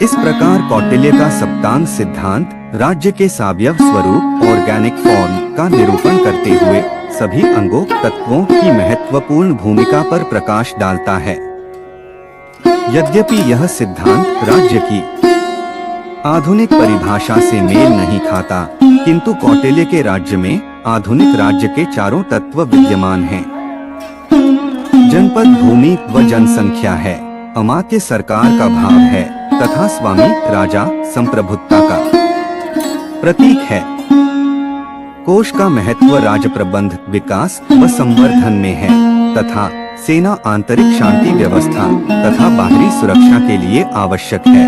इस प्रकार कौटिल्य का सप्तांग सिद्धांत राज्य के सावयव स्वरूप ऑर्गेनिक फॉर्म का निरूपण करते हुए सभी अंगों तत्वों की महत्वपूर्ण भूमिका पर प्रकाश डालता है। यद्यपि यह सिद्धांत राज्य की आधुनिक परिभाषा से मेल नहीं खाता, किंतु कौटिल्य के राज्य में आधुनिक राज्य के चारों तत्व विद्यमान हैं। जनपद भूमि व जनसंख्या है, अमात्य सरकार का भाव है तथा स्वामी राजा संप्रभुता का प्रतीक है। कोश का महत्व राज्य प्रबंध विकास व संवर्धन में है तथा सेना आंतरिक शांति व्यवस्था तथा बाहरी सुरक्षा के लिए आवश्यक है।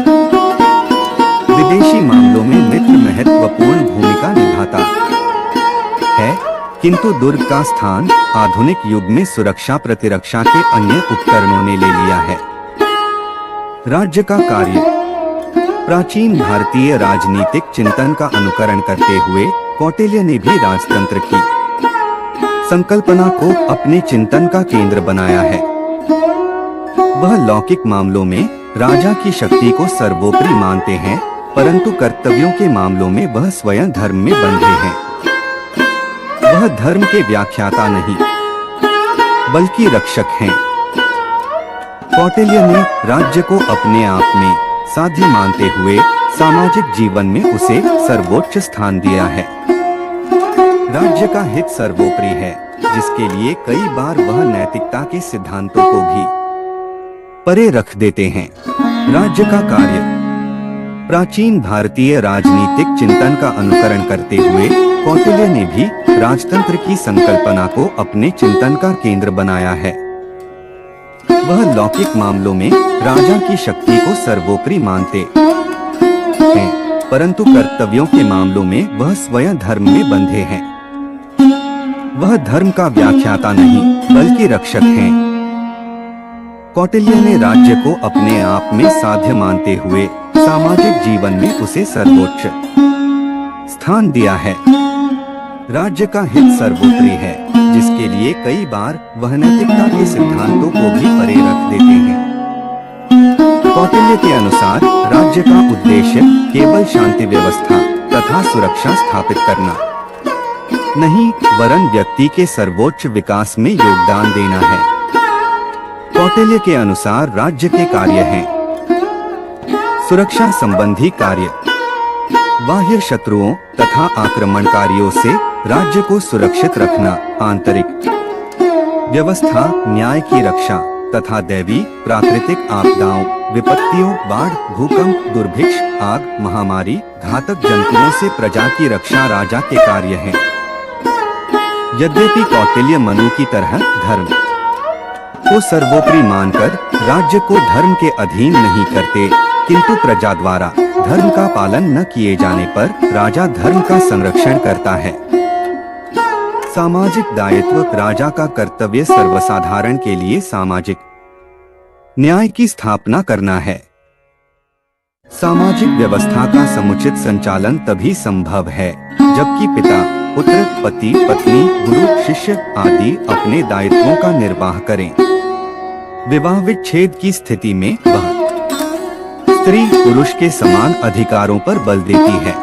विदेशी मामलों में मित्र महत्वपूर्ण भूमिका निभाता है, किंतु दुर्ग का स्थान आधुनिक युग में सुरक्षा प्रतिरक्षा के अन्य उपकरणों ने ले लिया है। राज्य का कार्य प्राचीन भारतीय राजनीतिक चिंतन का अनुकरण करते हुए कौटिल्य ने भी राजतंत्र की संकल्पना को अपने चिंतन का केंद्र बनाया है। वह लौकिक मामलों में राजा की शक्ति को सर्वोपरि मानते हैं, परंतु कर्तव्यों के मामलों में वह स्वयं धर्म में बंधे हैं। वह धर्म के व्याख्याता नहीं बल्कि रक्षक हैं। कौटिल्य ने राज्य को अपने आप में साध्य मानते हुए सामाजिक जीवन में उसे सर्वोच्च स्थान दिया है। राज्य का हित सर्वोपरि है, जिसके लिए कई बार वह नैतिकता के सिद्धांतों को भी परे रख देते हैं। राज्य का कार्य प्राचीन भारतीय राजनीतिक चिंतन का अनुकरण करते हुए कौटिल्य ने भी राजतंत्र की संकल्पना को अपने चिंतन का केंद्र बनाया है। वह लौकिक मामलों में राजा की शक्ति को सर्वोपरि मानते हैं, परंतु कर्तव्यों के मामलों में वह स्वयं धर्म में बंधे हैं। वह धर्म का व्याख्याता नहीं बल्कि रक्षक हैं। कौटिल्य ने राज्य को अपने आप में साध्य मानते हुए सामाजिक जीवन में उसे सर्वोच्च स्थान दिया है। राज्य का हित सर्वोपरि है, जिसके लिए कई बार वह नैतिकता के सिद्धांतों को भी परे रख देते हैं। कौटिल्य के अनुसार राज्य का उद्देश्य केवल शांति व्यवस्था तथा सुरक्षा स्थापित करना नहीं, वरन व्यक्ति के सर्वोच्च विकास में योगदान देना है। कौटिल्य के अनुसार राज्य के कार्य हैं सुरक्षा संबंधी कार्य, बाह्य शत्रुओं तथा आक्रमणकारियों से राज्य को सुरक्षित रखना, आंतरिक व्यवस्था, न्याय की रक्षा तथा दैवी प्राकृतिक आपदाओं, विपत्तियों, बाढ़, भूकंप, दुर्भिक्ष, आग, महामारी, घातक जंतुओं से प्रजा की रक्षा राजा के कार्य हैं। यद्यपि कौटिल्य मनु की तरह धर्म को सर्वोपरि मानकर राज्य को धर्म के अधीन नहीं करते, किंतु प्रजा द्वारा धर्म का पालन न किए जाने पर राजा धर्म का संरक्षण करता है। सामाजिक दायित्व राजा का कर्तव्य सर्वसाधारण के लिए सामाजिक न्याय की स्थापना करना है। सामाजिक व्यवस्था का समुचित संचालन तभी संभव है जबकि पिता, पुत्र, पति, पत्नी, गुरु, शिष्य आदि अपने दायित्वों का निर्वाह करें। विवाह विच्छेद की स्थिति में वह स्त्री पुरुष के समान अधिकारों पर बल देती है।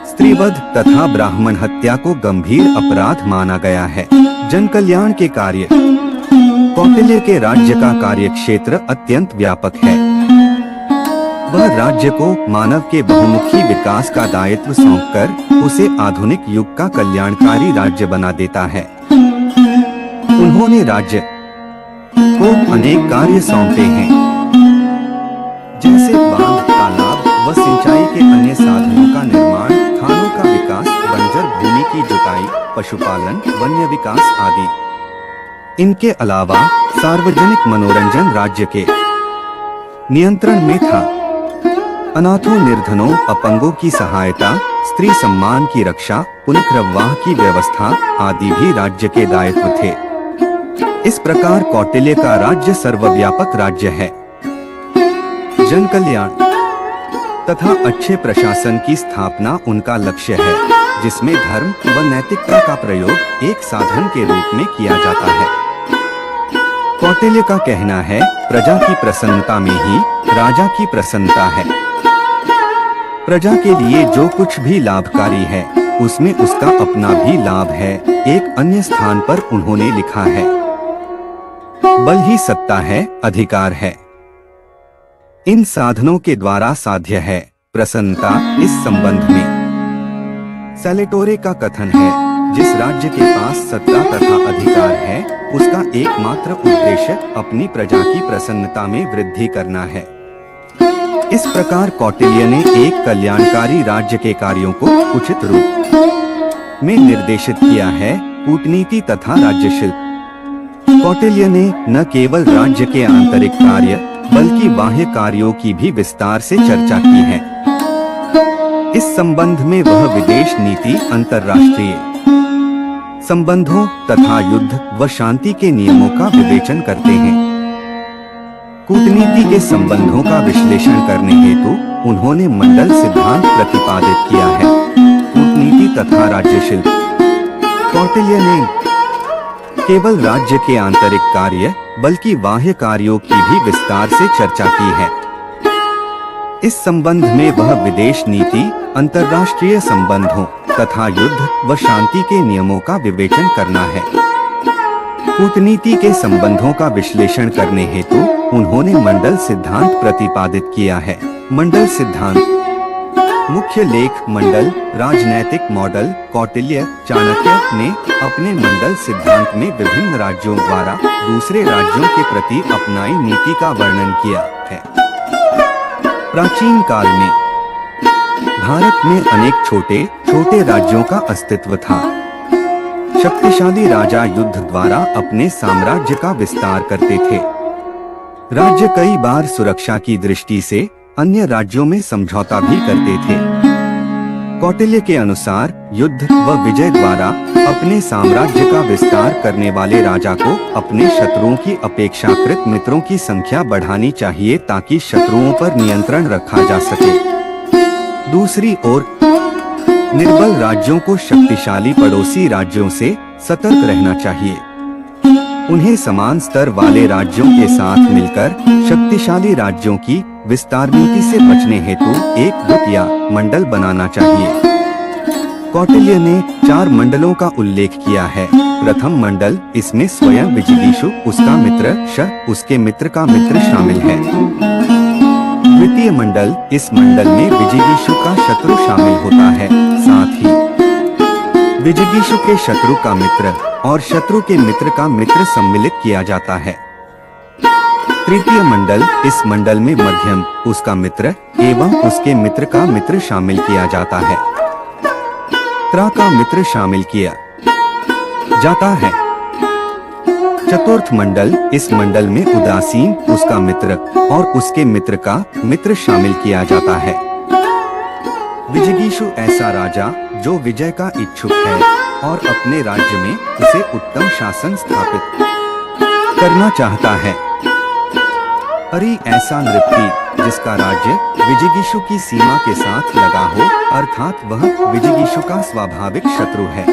स्त्रीवध तथा ब्राह्मण हत्या को गंभीर अपराध माना गया है। जन कल्याण के कार्य कौटिल्य के राज्य का कार्य क्षेत्र अत्यंत व्यापक है। वह राज्य को मानव के बहुमुखी विकास का दायित्व सौंपकर उसे आधुनिक युग का कल्याणकारी राज्य बना देता है। उन्होंने राज्य को अनेक कार्य सौंपे हैं, जैसे बांध, तालाब व सिंचाई के अन्य साधनों का निर्माण, खानों का विकास, बंजर भूमि की जुताई, पशुपालन, वन्य विकास आदि। इनके अलावा सार्वजनिक मनोरंजन राज्य के नियंत्रण में था। अनाथों, निर्धनों, अपंगों की सहायता, स्त्री सम्मान की रक्षा, पुनर्विवाह की व्यवस्था आदि भी राज्य के दायित्व थे। इस प्रकार कौटिल्य का राज्य सर्वव्यापक राज्य है। जन कल्याण तथा अच्छे प्रशासन की स्थापना उनका लक्ष्य है, जिसमें धर्म व नैतिकता का प्रयोग एक साधन के रूप में किया जाता है। कौटिल्य का कहना है, प्रजा की प्रसन्नता में ही राजा की प्रसन्नता है। प्रजा के लिए जो कुछ भी लाभकारी है उसमें उसका अपना भी लाभ है। एक अन्य स्थान पर उन्होंने लिखा है, बल ही सत्ता है, अधिकार है। इन साधनों के द्वारा साध्य है प्रसन्नता। इस संबंध में सैलेटोरे का कथन है, जिस राज्य के पास सत्ता तथा अधिकार है उसका एकमात्र उद्देश्य अपनी प्रजा की प्रसन्नता में वृद्धि करना है। इस प्रकार कौटिल्य ने एक कल्याणकारी राज्य के कार्यों को उचित रूप में निर्देशित किया है। कूटनीति तथा राज्यशिल्प। कौटिल्य ने न केवल राज्य के आंतरिक कार्य बल्कि बाह्य कार्यों की भी विस्तार से चर्चा की है। इस संबंध में वह विदेश नीति, अंतर्राष्ट्रीय संबंधों तथा युद्ध व शांति के नियमों का विवेचन करते हैं। कूटनीति के संबंधों का विश्लेषण करने हेतु उन्होंने मंडल सिद्धांत प्रतिपादित किया है। कूटनीति तथा राज्यशिल्प। कौटिल्य ने केवल राज्य के आंतरिक कार्य बल्कि बाह्य कार्यों की भी विस्तार से चर्चा की है। इस संबंध में वह विदेश नीति, अंतर्राष्ट्रीय संबंधों तथा युद्ध व शांति के नियमों का विवेचन करना है। कूटनीति के संबंधों का विश्लेषण करने हेतु उन्होंने मंडल सिद्धांत प्रतिपादित किया है। मंडल सिद्धांत। मुख्य लेख मंडल, राजनैतिक मॉडल। कौटिल्य चाणक्य ने अपने मंडल सिद्धांत में विभिन्न राज्यों द्वारा दूसरे राज्यों के प्रति अपनाई नीति का वर्णन किया है। प्राचीन काल में भारत में अनेक छोटे छोटे राज्यों का अस्तित्व था। शक्तिशाली राजा युद्ध द्वारा अपने साम्राज्य का विस्तार करते थे। राज्य कई बार सुरक्षा की दृष्टि से अन्य राज्यों में समझौता भी करते थे। कौटिल्य के अनुसार युद्ध व विजय द्वारा अपने साम्राज्य का विस्तार करने वाले राजा को अपने शत्रुओं की अपेक्षाकृत मित्रों की संख्या बढ़ानी चाहिए ताकि शत्रुओं पर नियंत्रण रखा जा सके। दूसरी ओर निर्बल राज्यों को शक्तिशाली पड़ोसी राज्यों से सतर्क रहना चाहिए। उन्हें समान स्तर वाले राज्यों के साथ मिलकर शक्तिशाली राज्यों की विस्तार नीति से बचने हेतु एक गुट या मंडल बनाना चाहिए। कौटिल्य ने 4 मंडलों का उल्लेख किया है। प्रथम मंडल, इसमें स्वयं विजिगीषु, उसका मित्र श, उसके मित्र का मित्र शामिल है। द्वितीय मंडल, इस मंडल में विजिगीषु का शत्रु शामिल होता है। साथ ही विजिगीषु के शत्रु का मित्र और शत्रु के मित्र का मित्र सम्मिलित किया जाता है। तृतीय मंडल, इस मंडल में मध्यम, उसका मित्र एवं उसके मित्र का मित्र शामिल किया जाता है। त्रा का मित्र शामिल किया जाता है। चतुर्थ मंडल, इस मंडल में उदासीन, उसका मित्र और उसके मित्र का मित्र शामिल किया जाता है। विजिगीषु ऐसा राजा जो विजय का इच्छुक है और अपने राज्य में उसे उत्तम शासन स्थापित करना चाहता है। अरि ऐसा नृपति जिसका राज्य विजिगीषु की सीमा के साथ लगा हो, अर्थात वह विजिगीषु का स्वाभाविक शत्रु है।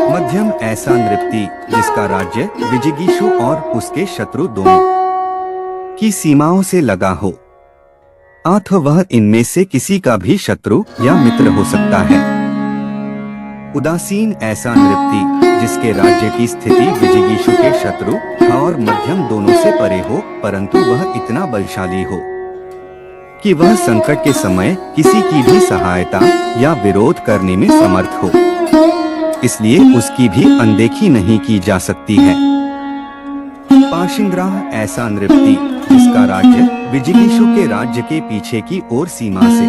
मध्यम ऐसा नृपति जिसका राज्य विजिगीषु और उसके शत्रु दोनों की सीमाओं से लगा हो, अथवा वह इनमें से किसी का भी शत्रु या मित्र हो सकता है। उदासीन ऐसा नृपति जिसके राज्य की स्थिति विजिगीषु के शत्रु और मध्यम दोनों से परे हो, परंतु वह इतना बलशाली हो कि वह संकट के समय किसी की भी सहायता या विरोध करने में समर्थ हो, इसलिए उसकी भी अनदेखी नहीं की जा सकती है। पार्शिंग्राह ऐसा नृपति जिसका राज्य विजिगीषु के राज्य के पीछे की ओर सीमा से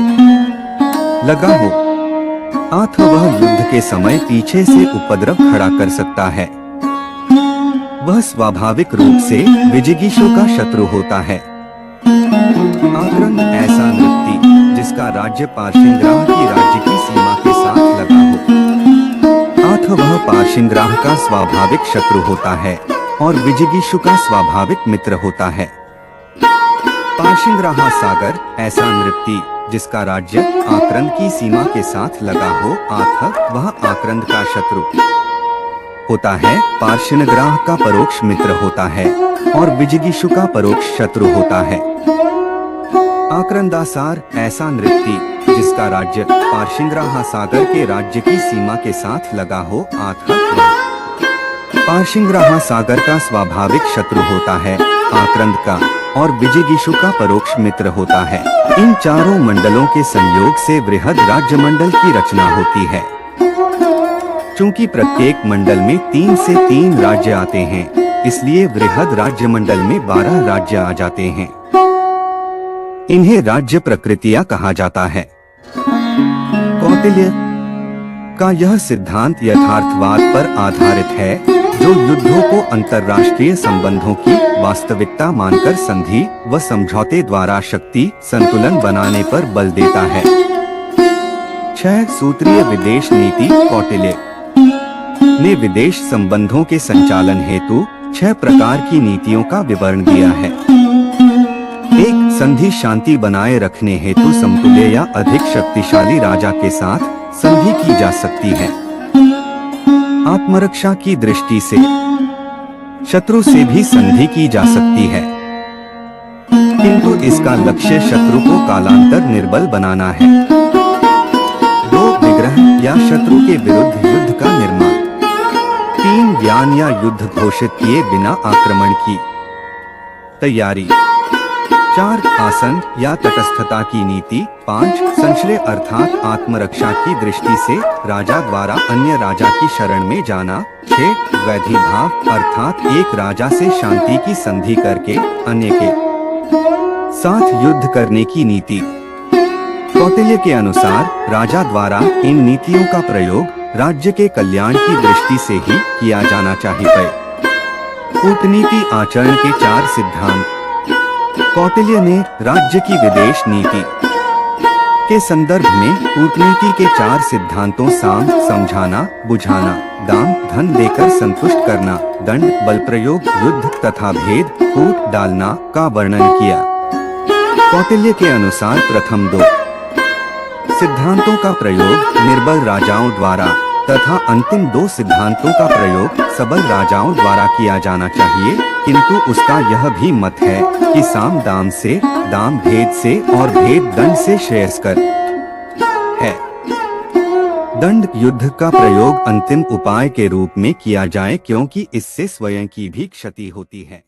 लगा हो, अथवा वह युद्ध के समय पीछे से उपद्रव खड़ा कर सकता है। वह स्वाभाविक रूप से विजिगीषु का शत्रु होता है। आक्रंद ऐसा नृपति जिसका राज्य पार्शिंग्राह की राज्य की सीमा के साथ लगा हो, अथवा वह पार्शिंग्राह का स्वाभाविक शत्रु होता है और विजिगीषु का स्वाभाविक मित्र होता है। पार्शिंग्राह सागर ऐसा नृपति जिसका राज्य आक्रंद की सीमा के साथ लगा हो, अथवा वह आक्रंद का शत्रु होता है, पार्श्वग्राह का परोक्ष मित्र होता है और विजिगीषु का परोक्ष शत्रु होता है। आक्रंदासार ऐसा नृत्य जिसका राज्य पार्श्वग्राह सागर के राज्य की सीमा के साथ लगा हो पार्श्वग्राह सागर का स्वाभाविक शत्रु होता है, आक्रंद का और विजिगीषु का परोक्ष मित्र होता है। इन चारों मंडलों के संयोग से वृहद राज्य मंडल की रचना होती है। चूंकि प्रत्येक मंडल में 3 से 3 राज्य आते हैं, इसलिए वृहद राज्य मंडल में 12 राज्य आ जाते हैं। इन्हें राज्य प्रकृतियां कहा जाता है। कौटिल्य का यह सिद्धांत यथार्थवाद पर आधारित है, जो युद्धों को अंतर्राष्ट्रीय संबंधों की वास्तविकता मानकर संधि व समझौते द्वारा शक्ति संतुलन बनाने पर बल देता है। 6 सूत्रीय विदेश नीति। कौटिल्य ने विदेश संबंधों के संचालन हेतु 6 प्रकार की नीतियों का विवरण दिया है। 1. संधि शांति बनाए रखने हेतु समतुल्य या अधिक शक्तिशाली राजा के साथ संधि की जा सकती है। आत्मरक्षा की दृष्टि से शत्रु से भी संधि की जा सकती है, किंतु इसका लक्ष्य शत्रु को कालांतर निर्बल बनाना है। 2. विग्रह या शत्रु के विरुद्ध युद्ध का निर्माण। 3. ज्ञान या युद्ध घोषित किए बिना आक्रमण की तैयारी। 4. आसन या तटस्थता की नीति। 5. संश्रय अर्थात आत्मरक्षा की दृष्टि से राजा द्वारा अन्य राजा की शरण में जाना। 6. वैधि भाव अर्थात एक राजा से शांति की संधि करके अन्य के साथ युद्ध करने की नीति। कौटिल्य के अनुसार राजा द्वारा इन नीतियों का प्रयोग राज्य के कल्याण की दृष्टि से ही किया जाना चाहिए। कूटनीति आचरण के 4 सिद्धांत। कौटिल्य ने राज्य की विदेश नीति के संदर्भ में कूटनीति के 4 सिद्धांतों साम, समझाना, बुझाना, दाम, धन देकर संतुष्ट करना, दंड, बल प्रयोग, युद्ध तथा भेद, कूट डालना का वर्णन किया। कौटिल्य के अनुसार प्रथम 2 सिद्धांतों का प्रयोग निर्बल राजाओं द्वारा तथा अंतिम 2 सिद्धांतों का प्रयोग सबल राजाओं द्वारा किया जाना चाहिए, किंतु उसका यह भी मत है कि साम दाम से, दाम भेद से और भेद दंड से श्रेयस्कर है। दंड युद्ध का प्रयोग अंतिम उपाय के रूप में किया जाए, क्योंकि इससे स्वयं की भी क्षति होती है।